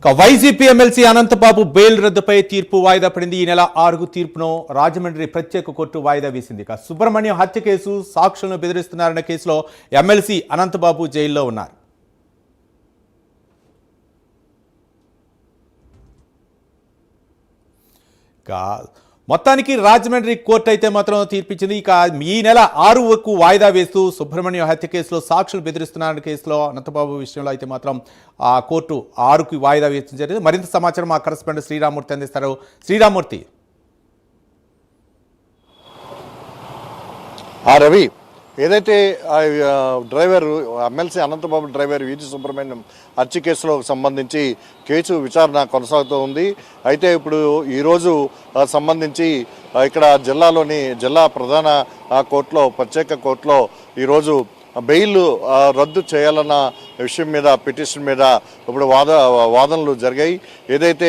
YCP MLC Anantha Babu bail రద్దుపై తీర్పు వాయిదా పడింది. ఈ నెల 6 తీర్పును రాజమండ్రి ప్రత్యేక కోర్టు వాయిదా వేసింది. సుబ్రహ్మణ్యం హత్య కేసు సాక్షులను బెదిరిస్తున్నారన్న కేసులో ఎమ్మెల్సీ అనంతబాబు జైల్లో ఉన్నారు. మొత్తానికి రాజమండ్రి కోర్టు అయితే మాత్రం తీర్పిచ్చింది. ఇక ఈ నెల 6కు వాయిదా వేస్తూ సుబ్రహ్మణ్యం హత్య కేసులో సాక్షులు బెదిరిస్తున్న కేసులో అనంతబాబు విషయంలో అయితే మాత్రం ఆ కోర్టు 6కు వాయిదా వేయడం జరిగింది. మరింత సమాచారం మా కరెస్పాండెంట్ శ్రీరామూర్తి అందిస్తారు. శ్రీరామూర్తి. రవి, ఏదైతే driver MLC Anantha Babu driver VG Subrahmanyam హత్య కేసులో సంబంధించి కేసు విచారణ కొనసాగుతూ ఉంది. అయితే ఇప్పుడు ఈరోజు సంబంధించి ఇక్కడ జిల్లా ప్రధాన కోర్టులో ప్రత్యేక కోర్టులో ఈరోజు బెయిల్ రద్దు చేయాలన్న విషయం మీద పిటిషన్ మీద ఇప్పుడు వాదనలు జరిగాయి. ఏదైతే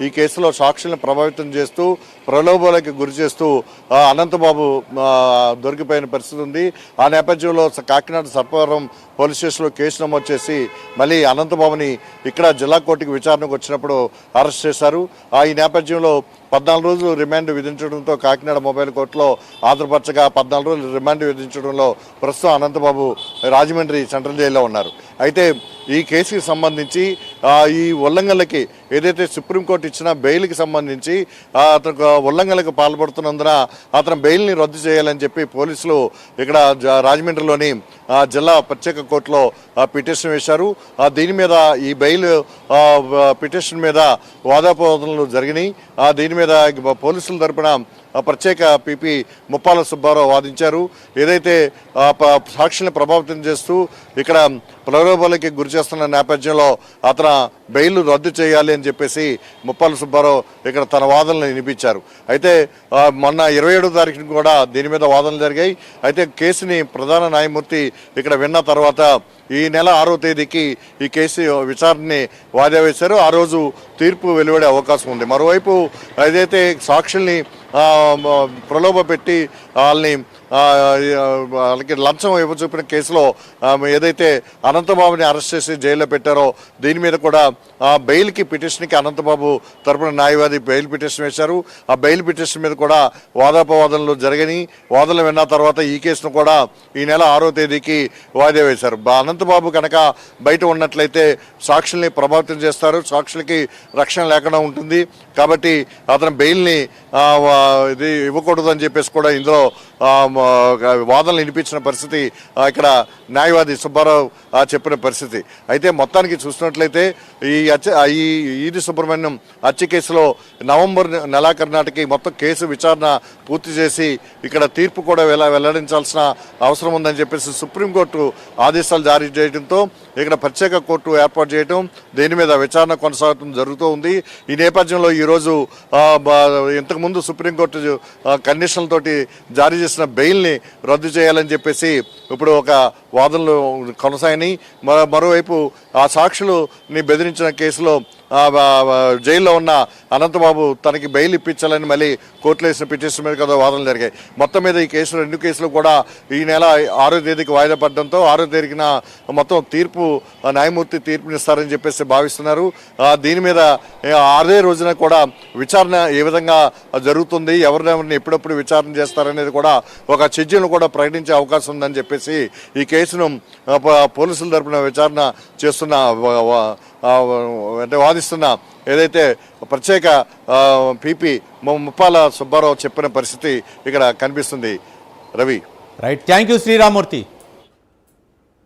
ఈ కేసులో సాక్షుల్ని ప్రభావితం చేస్తూ ప్రలోభాలకు గురి చేస్తూ అనంతబాబు దొరికిపోయిన పరిస్థితి ఉంది. ఆ నేపథ్యంలో కాకినాడ సర్పవరం పోలీస్ స్టేషన్లో కేసు నమోదు చేసి మళ్ళీ అనంతబాబుని ఇక్కడ జిల్లా కోర్టుకి విచారణకు వచ్చినప్పుడు అరెస్ట్ చేశారు. ఈ నేపథ్యంలో 14 రోజులు రిమాండ్ విధించడంతో కాకినాడ మొబైల్ కోర్టులో ఆధారపరచగా 14 రోజులు రిమాండ్ విధించడంలో ప్రస్తుతం అనంతబాబు రాజమండ్రి సెంట్రల్ జైల్లో ఉన్నారు. అయితే ఈ కేసుకి సంబంధించి ఈ ఉల్లంఘనలకి ఏదైతే సుప్రీంకోర్టు ఇచ్చిన బెయిల్కి సంబంధించి అతను ఉల్లంఘనలకు పాల్పడుతున్నందున అతను బెయిల్ని రద్దు చేయాలని చెప్పి పోలీసులు ఇక్కడ రాజమండ్రిలోని జిల్లా ప్రత్యేక కోర్టులో పిటిషన్ వేశారు. దీని మీద ఈ బెయిల్ పిటిషన్ మీద వాదోపవాదనలు జరిగినాయి. దీని మీద పోలీసుల తరపున ప్రత్యేక పీపీ ముప్పాల సుబ్బారావు వాదించారు. ఏదైతే సాక్షుల్ని ప్రభావితం చేస్తూ ఇక్కడ ప్రలోభాలకి గురి చేస్తున్న నేపథ్యంలో అతను బెయిల్ రద్దు చేయాలి అని చెప్పేసి ముప్పాల సుబ్బారావు ఇక్కడ తన వాదనలు వినిపించారు. అయితే మొన్న 27వ తారీఖున కూడా దీని మీద వాదనలు జరిగాయి. అయితే కేసుని ప్రధాన న్యాయమూర్తి ఇక్కడ విన్న తర్వాత ఈ నెల 6వ తేదీకి ఈ కేసు విచారణని వాయిదా వేశారు. ఆ రోజు తీర్పు వెలువడే అవకాశం ఉంది. మరోవైపు ఏదైతే సాక్షుల్ని ప్రలోభ పెట్టి వాళ్ళకి లంచం ఇవ్వచూపిన కేసులో ఏదైతే అనంతబాబుని అరెస్ట్ చేసి జైల్లో పెట్టారో దీని మీద కూడా బెయిల్కి పిటిషన్కి అనంతబాబు తరపున న్యాయవాది బెయిల్ పిటిషన్ వేశారు. ఆ బెయిల్ పిటిషన్ మీద కూడా వాదోపవాదనలు జరిగాయి. వాదనలు విన్న తర్వాత ఈ కేసును కూడా ఈ నెల 6వ తేదీకి వాయిదా వేశారు. అనంతబాబు కనుక బయట ఉన్నట్లయితే సాక్షుల్ని ప్రభావితం చేస్తారు, సాక్షులకి రక్షణ లేకుండా ఉంటుంది. కాబట్టి అతను బెయిల్ని ఇది ఇవ్వకూడదు అని చెప్పేసి కూడా ఇందులో వాదనలు వినిపించిన పరిస్థితి ఇక్కడ న్యాయవాది సుబ్బారావు చెప్పిన పరిస్థితి. అయితే మొత్తానికి చూసినట్లయితే ఈ ఈది సుబ్రహ్మణ్యం హత్య కేసులో నవంబర్ నెలాఖరు నాటికి మొత్తం కేసు విచారణ పూర్తి చేసి ఇక్కడ తీర్పు కూడా వెల్లడించాల్సిన అవసరం ఉందని చెప్పేసి సుప్రీంకోర్టు ఆదేశాలు జారీ చేయడంతో ఇక్కడ ప్రత్యేక కోర్టు ఏర్పాటు చేయడం, దీని మీద విచారణ కొనసాగడం జరుగుతూ ఉంది. ఈ నేపథ్యంలో ఈరోజు ఇంతకుముందు సుప్రీంకోర్టు కండిషన్లతోటి జారీ చేసిన బెయిల్ని రద్దు చేయాలని చెప్పేసి ఇప్పుడు ఒక వాదనలు కొనసాగినాయి. మరోవైపు ఆ సాక్షులని బెదిరించిన కేసులో జైల్లో ఉన్న అనంతబాబు తనకి బెయిల్ ఇప్పించాలని మళ్ళీ కోర్టులో వేసిన పిటిషన్ మీద కదా వాదనలు జరిగాయి. మొత్తం మీద ఈ కేసులు 2 కేసులు కూడా ఈ నెల 6వ తేదీకి వాయిదా పడడంతో 6వ తేదీన మొత్తం తీర్పు న్యాయమూర్తి తీర్పునిస్తారని చెప్పేసి భావిస్తున్నారు. దీని మీద అదే రోజున కూడా విచారణ ఏ విధంగా జరుగుతుంది, ఎవరినెవరిని ఎప్పుడప్పుడు విచారణ చేస్తారనేది కూడా ఒక షెడ్యూల్ను కూడా ప్రకటించే అవకాశం ఉందని చెప్పేసి ఈ కేసును పోలీసుల తరపున విచారణ చేస్తున్న అంటే వాదిస్తున్న ఏదైతే ప్రత్యేక పీపీ ముప్పాల సుబ్బారావు చెప్పిన పరిస్థితి ఇక్కడ కనిపిస్తుంది. Ravi, right, thank you Sriramurthy.